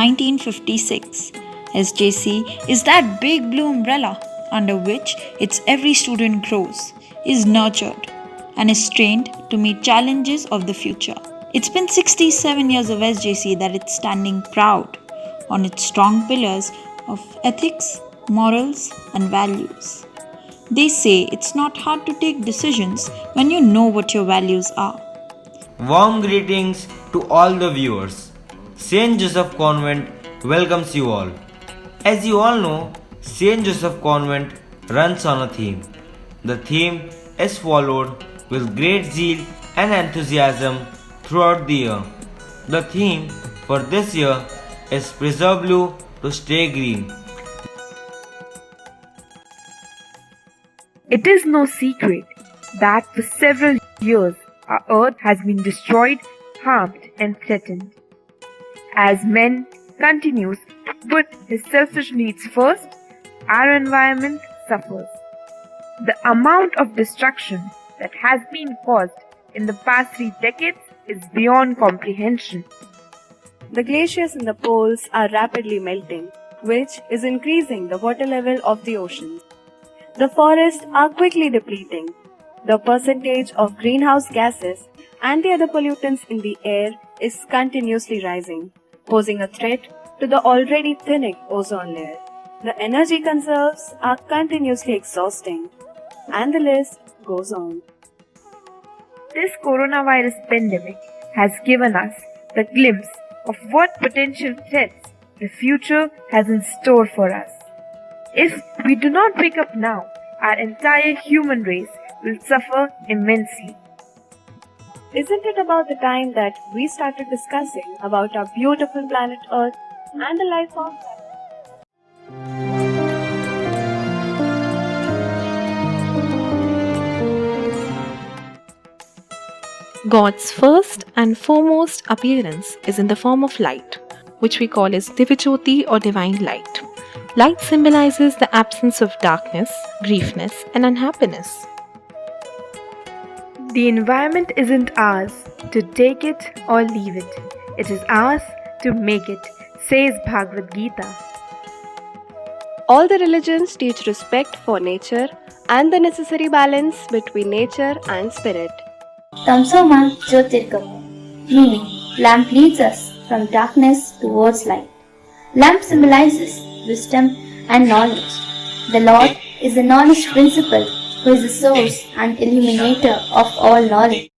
1956. SJC is that big blue umbrella under which its every student grows, is nurtured, and is trained to meet challenges of the future. It's been 67 years of SJC that it's standing proud on its strong pillars of ethics, morals, and values. They say it's not hard to take decisions when you know what your values are. Warm greetings to all the viewers. St. Joseph Convent welcomes you all. As you all know, St. Joseph Convent runs on a theme. The theme is followed with great zeal and enthusiasm throughout the year. The theme for this year is Preserve Blue to Stay Green. It is no secret that for several years our earth has been destroyed, harmed and threatened. As man continues to put his selfish needs first, our environment suffers. The amount of destruction that has been caused in the past 3 decades is beyond comprehension. The glaciers in the poles are rapidly melting, which is increasing the water level of the oceans. The forests are quickly depleting. The percentage of greenhouse gases and the other pollutants in the air is continuously rising, posing a threat to the already thinning ozone layer. The energy conserves are continuously exhausting, and the list goes on. This coronavirus pandemic has given us the glimpse of what potential threats the future has in store for us. If we do not wake up now, our entire human race will suffer immensely. Isn't it about the time that we started discussing about our beautiful planet Earth and the life forms? God's first and foremost appearance is in the form of light, which we call as Divajyoti or divine light. Light symbolizes the absence of darkness, griefness, and unhappiness. The environment isn't ours to take it or leave it. It is ours to make it, says Bhagavad Gita. All the religions teach respect for nature and the necessary balance between nature and spirit. Tamsoma Jyotirgamaya, meaning lamp leads us from darkness towards light. Lamp symbolizes wisdom and knowledge. The Lord is the knowledge principle who is the source and illuminator of all knowledge.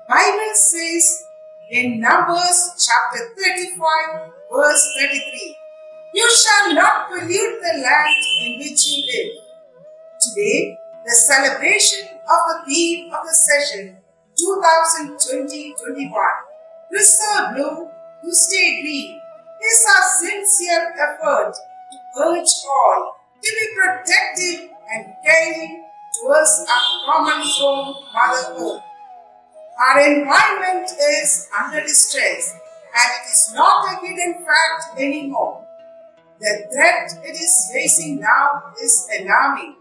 Bible says in Numbers chapter 35 verse 33, "You shall not pollute the land in which you live." Today, the celebration of the theme of the session 2020-21, Preserve Blue to Stay Green, is our sincere effort to urge all to be protective and caring towards our common home, Mother Earth. Our environment is under distress and it is not a hidden fact anymore. The threat it is facing now is alarming,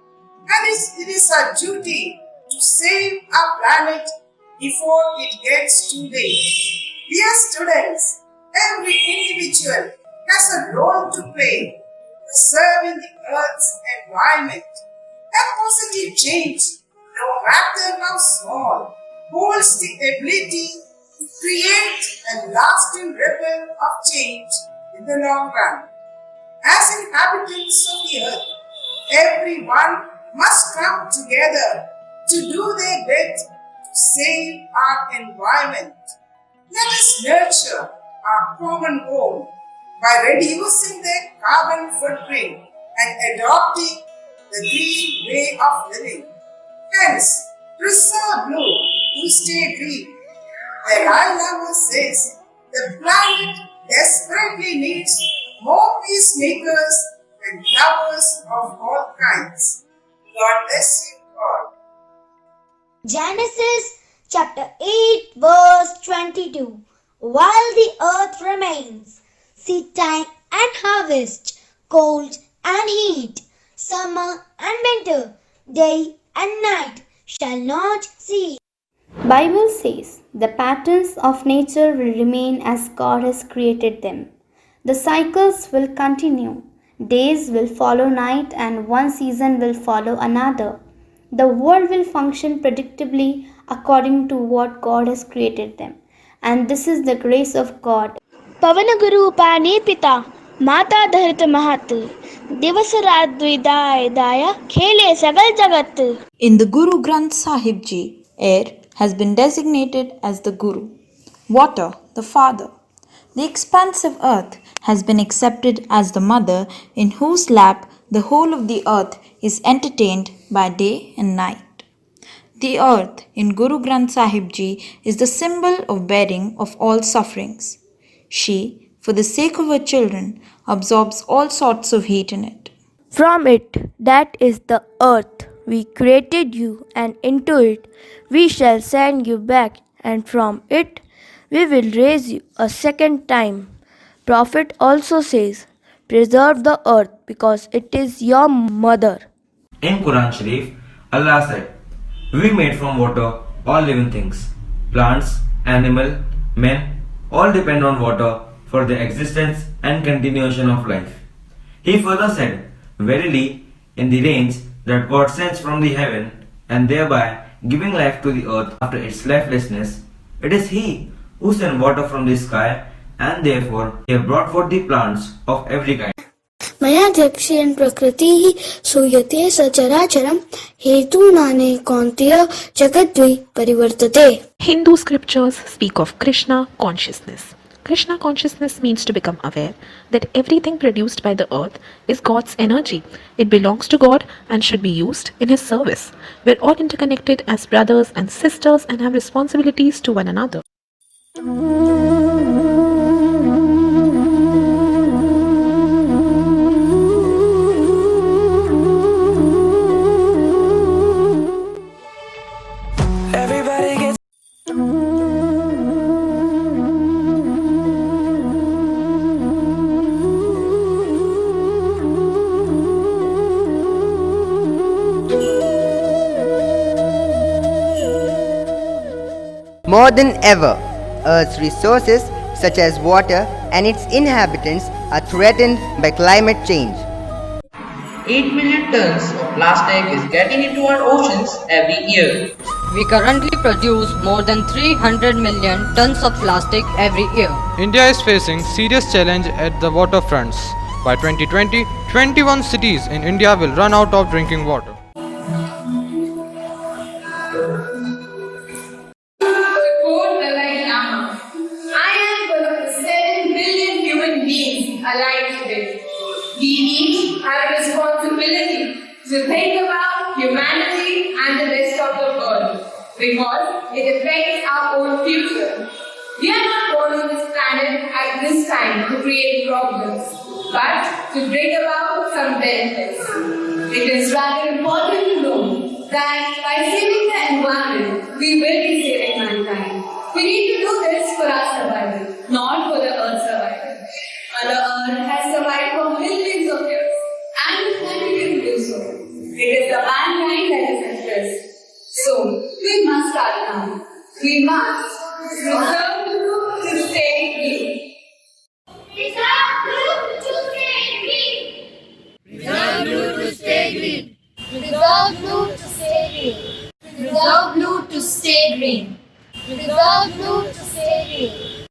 and it is our duty to save our planet before it gets too late. Dear students, every individual has a role to play, preserving the Earth's environment. A positive change, no matter how small, holds the ability to create a lasting ripple of change in the long run. As inhabitants of the earth, everyone must come together to do their bit to save our environment. Let us nurture our common goal by reducing the carbon footprint and adopting the green way of living. Hence, preserve blue to stay green. The Ratlam says the planet desperately needs more peacemakers and lovers of all kinds. God bless you all. Genesis chapter 8 verse 22. While the earth remains, seed time and harvest, cold and heat, summer and winter, day and night shall not cease. Bible says the patterns of nature will remain as God has created them. The cycles will continue. Days will follow night and one season will follow another. The world will function predictably according to what God has created them. And this is the grace of God. पवन गुरु पानी पिता माता धरत महत दिवस रात द्विदाय दाया खेले सगल जगत. In the Guru Granth Sahib Ji, air has been designated as the Guru, water the Father. The expansive earth has been accepted as the mother in whose lap the whole of the earth is entertained by day and night. The earth in Guru Granth Sahib Ji is the symbol of bearing of all sufferings. She, for the sake of her children, absorbs all sorts of heat in it. From it, that is the earth, we created you, and into it we shall send you back, and from it we will raise you a second time. Prophet also says, preserve the earth because it is your mother. In Quran Sharif, Allah said, "We made from water all living things. Plants, animal, men, all depend on water for their existence and continuation of life." He further said, "Verily, in the rains that God sends from the heaven, and thereby giving life to the earth after its lifelessness, it is He who sent water from the sky, and therefore He has brought forth the plants of every kind." मयाध्यक्षेण प्रकृतिः सूयते सचराचरं हेतूनाने कौन्तेय जगद्वै परिवर्तते. Hindu scriptures speak of Krishna consciousness. Krishna consciousness means to become aware that everything produced by the earth is God's energy. It belongs to God and should be used in His service. We're all interconnected as brothers and sisters and have responsibilities to one another. More than ever, Earth's resources such as water and its inhabitants are threatened by climate change. 8 million tons of plastic is getting into our oceans every year. We currently produce more than 300 million tons of plastic every year. India is facing serious challenge at the waterfronts. By 2020, 21 cities in India will run out of drinking water. We each have a responsibility to think about humanity and the rest of the world because it affects our own future. We are not born on this planet at this time to create problems, but to bring about some benefits. It is rather important to know that by saving the environment, we will be saving mankind. We need to do this for our survival, not for the precious. So, we must start now. We must preserve blue to stay green. Preserve blue to stay green. Preserve blue to stay green. Preserve blue to stay green. Preserve blue to stay green. Preserve blue to stay green.